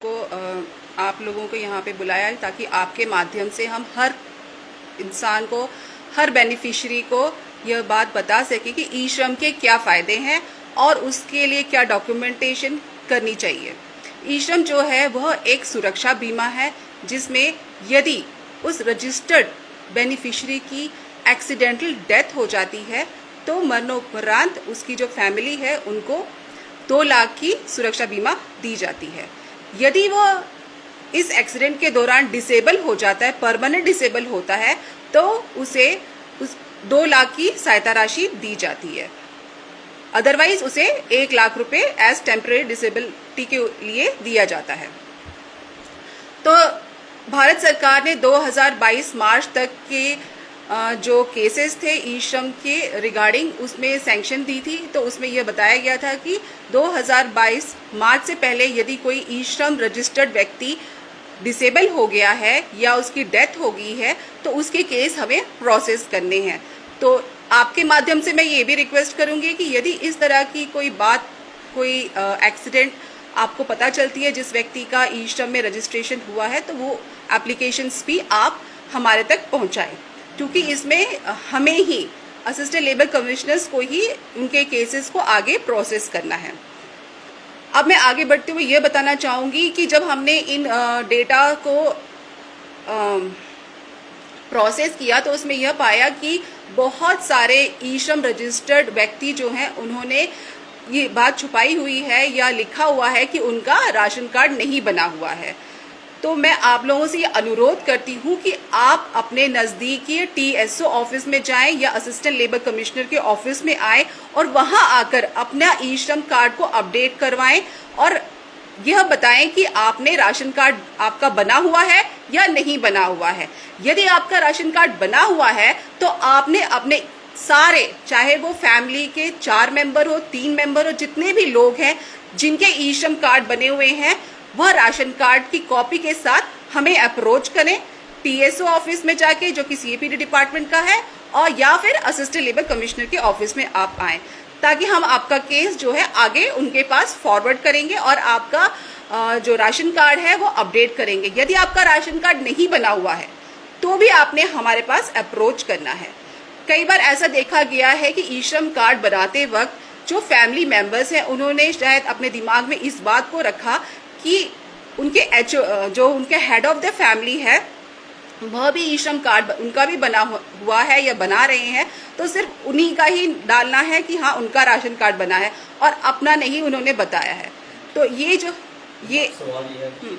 आप लोगों को यहाँ पे बुलाया है ताकि आपके माध्यम से हम हर इंसान को, हर बेनिफिशियरी को यह बात बता सके कि ई श्रम के क्या फ़ायदे हैं और उसके लिए क्या डॉक्यूमेंटेशन करनी चाहिए। ई श्रम जो है वह एक सुरक्षा बीमा है जिसमें यदि उस रजिस्टर्ड बेनिफिशियरी की एक्सीडेंटल डेथ हो जाती है तो मरणोपरांत उसकी जो फैमिली है उनको 2 लाख की सुरक्षा बीमा दी जाती है। यदि वह इस एक्सीडेंट के दौरान डिसेबल हो जाता है, परमानेंट डिसेबल होता है, तो उसे उस 2 लाख की सहायता राशि दी जाती है। अदरवाइज उसे 1 लाख रुपए एज टेम्परेरी डिसेबिलिटी के लिए दिया जाता है। तो भारत सरकार ने 2022 मार्च तक के जो केसेस थे ई श्रम के रिगार्डिंग उसमें सैंक्शन दी थी। तो उसमें यह बताया गया था कि 2022 मार्च से पहले यदि कोई ई श्रम रजिस्टर्ड व्यक्ति डिसेबल हो गया है या उसकी डेथ हो गई है तो उसके केस हमें प्रोसेस करने हैं। तो आपके माध्यम से मैं ये भी रिक्वेस्ट करूंगी कि यदि इस तरह की कोई बात, कोई एक्सीडेंट आपको पता चलती है जिस व्यक्ति का ई श्रम में रजिस्ट्रेशन हुआ है तो वो एप्लीकेशंस भी आप हमारे तक पहुंचाएं, क्योंकि इसमें हमें ही असिस्टेंट लेबर कमिश्नर्स को ही उनके केसेस को आगे प्रोसेस करना है। अब मैं आगे बढ़ते हुए यह बताना चाहूँगी कि जब हमने इन डेटा को प्रोसेस किया तो उसमें यह पाया कि बहुत सारे ई श्रम रजिस्टर्ड व्यक्ति जो हैं उन्होंने ये बात छुपाई हुई है या लिखा हुआ है कि उनका राशन कार्ड नहीं बना हुआ है। तो मैं आप लोगों से ये अनुरोध करती हूँ कि आप अपने नज़दीकी TSO ऑफिस में जाएं या असिस्टेंट लेबर कमिश्नर के ऑफिस में आएं और वहां आकर अपना ई श्रम कार्ड को अपडेट करवाएं और यह बताएं कि आपने राशन कार्ड आपका बना हुआ है या नहीं बना हुआ है। यदि आपका राशन कार्ड बना हुआ है तो आपने अपने सारे, चाहे वो फैमिली के 4 मेंबर हो, 3 मेंबर हो, जितने भी लोग हैं जिनके ई श्रम कार्ड बने हुए हैं, वह राशन कार्ड की कॉपी के साथ हमें अप्रोच करें TSO ऑफिस में जाके, जो कि CAPD डिपार्टमेंट का है, और या फिर असिस्टेंट लेबर कमिश्नर के ऑफिस में आप आएं ताकि हम आपका केस जो है आगे उनके पास फॉरवर्ड करेंगे और आपका जो राशन कार्ड है वो अपडेट करेंगे। यदि आपका राशन कार्ड नहीं बना हुआ है तो भी आपने हमारे पास अप्रोच करना है। कई बार ऐसा देखा गया है कि ई श्रम कार्ड बनाते वक्त जो फैमिली मेंबर्स हैं उन्होंने शायद अपने दिमाग में इस बात को रखा कि उनके जो उनके हेड ऑफ द फैमिली है वह भी ई श्रम कार्ड उनका भी बना हुआ है या बना रहे हैं, तो सिर्फ उन्हीं का ही डालना है कि हाँ उनका राशन कार्ड बना है और अपना नहीं उन्होंने बताया है। तो ये सवाल ये है कि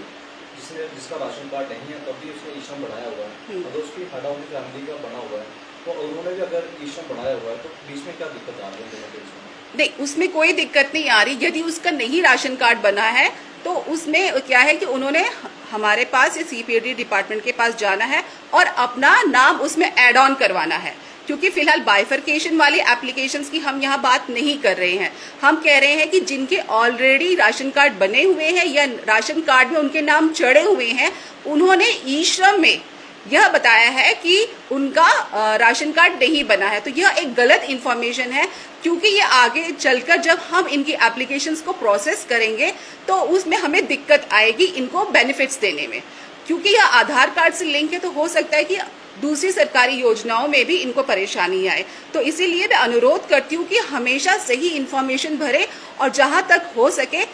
जिसका राशन कार्ड नहीं है तब भी उसने ई श्रम बनाया हुआ है, अगर उसकी हेड ऑफ द फैमिली का बना हुआ है तो उन्होंने भी अगर ई श्रम बनाया हुआ है तो बीच में क्या दिक्कत आ रही है? नहीं, उसमें कोई दिक्कत नहीं आ रही। यदि उसका नहीं राशन कार्ड बना है तो उसमें क्या है कि उन्होंने हमारे पास या CAPD डिपार्टमेंट के पास जाना है और अपना नाम उसमें ऐड ऑन करवाना है, क्योंकि फिलहाल बाइफरकेशन वाली एप्लीकेशंस की हम यहाँ बात नहीं कर रहे हैं। हम कह रहे हैं कि जिनके ऑलरेडी राशन कार्ड बने हुए हैं या राशन कार्ड में उनके नाम चढ़े हुए हैं, उन्होंने ई श्रम में यह बताया है कि उनका राशन कार्ड नहीं बना है। तो यह एक गलत इंफॉर्मेशन है, क्योंकि ये आगे चलकर जब हम इनकी एप्लीकेशंस को प्रोसेस करेंगे तो उसमें हमें दिक्कत आएगी इनको बेनिफिट्स देने में, क्योंकि यह आधार कार्ड से लिंक है। तो हो सकता है कि दूसरी सरकारी योजनाओं में भी इनको परेशानी आए। तो इसीलिए मैं अनुरोध करती हूँ कि हमेशा सही इंफॉर्मेशन भरे और जहाँ तक हो सके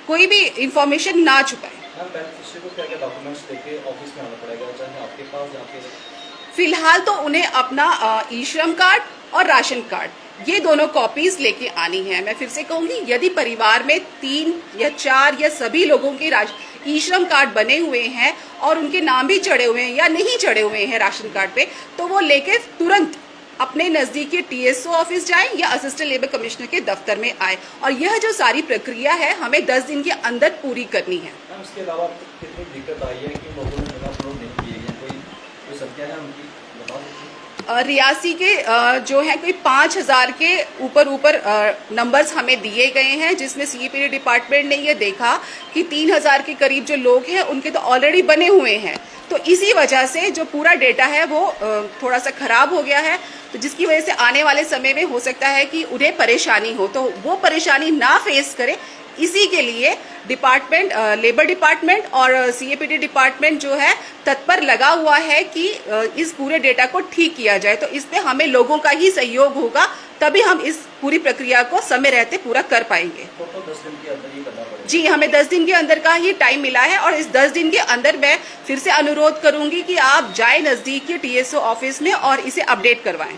कोई भी इंफॉर्मेशन ना छुपाए। फिलहाल तो उन्हें अपना ई श्रम कार्ड और राशन कार्ड ये दोनों कॉपीज लेके आनी है। मैं फिर से कहूंगी, यदि परिवार में 3 या 4 या सभी लोगों के ई श्रम कार्ड बने हुए हैं और उनके नाम भी चढ़े हुए हैं या नहीं चढ़े हुए हैं राशन कार्ड पे, तो वो लेके तुरंत अपने नज़दीकी TSO ऑफिस जाएं या असिस्टेंट लेबर कमिश्नर के दफ्तर में आए। और यह जो सारी प्रक्रिया है हमें 10 दिन के अंदर पूरी करनी है। इसके अलावा कितनी दिक्कत आई है कि लोगों ने अपलोड नहीं किए हैं, कोई संख्या है उनकी बता सकते? रियासी के जो है कोई 5000 के ऊपर नंबर्स हमें दिए गए हैं, जिसमें CAPD डिपार्टमेंट ने ये देखा कि 3000 के करीब जो लोग हैं उनके तो ऑलरेडी बने हुए हैं। तो इसी वजह से जो पूरा डेटा है वो थोड़ा सा खराब हो गया है, तो जिसकी वजह से आने वाले समय में हो सकता है कि उन्हें परेशानी हो, तो वो परेशानी ना फेस करें इसी के लिए डिपार्टमेंट, लेबर डिपार्टमेंट और CAPT डिपार्टमेंट जो है तत्पर लगा हुआ है कि इस पूरे डेटा को ठीक किया जाए। तो इसमें हमें लोगों का ही सहयोग होगा, तभी हम इस पूरी प्रक्रिया को समय रहते पूरा कर पाएंगे। तो 10 दिन के अंदर ये करना पड़ेगा। जी, हमें 10 दिन के अंदर का ही टाइम मिला है और इस 10 दिन के अंदर मैं फिर से अनुरोध करूंगी कि आप जाए नजदीक के TSO ऑफिस में और इसे अपडेट करवाएं।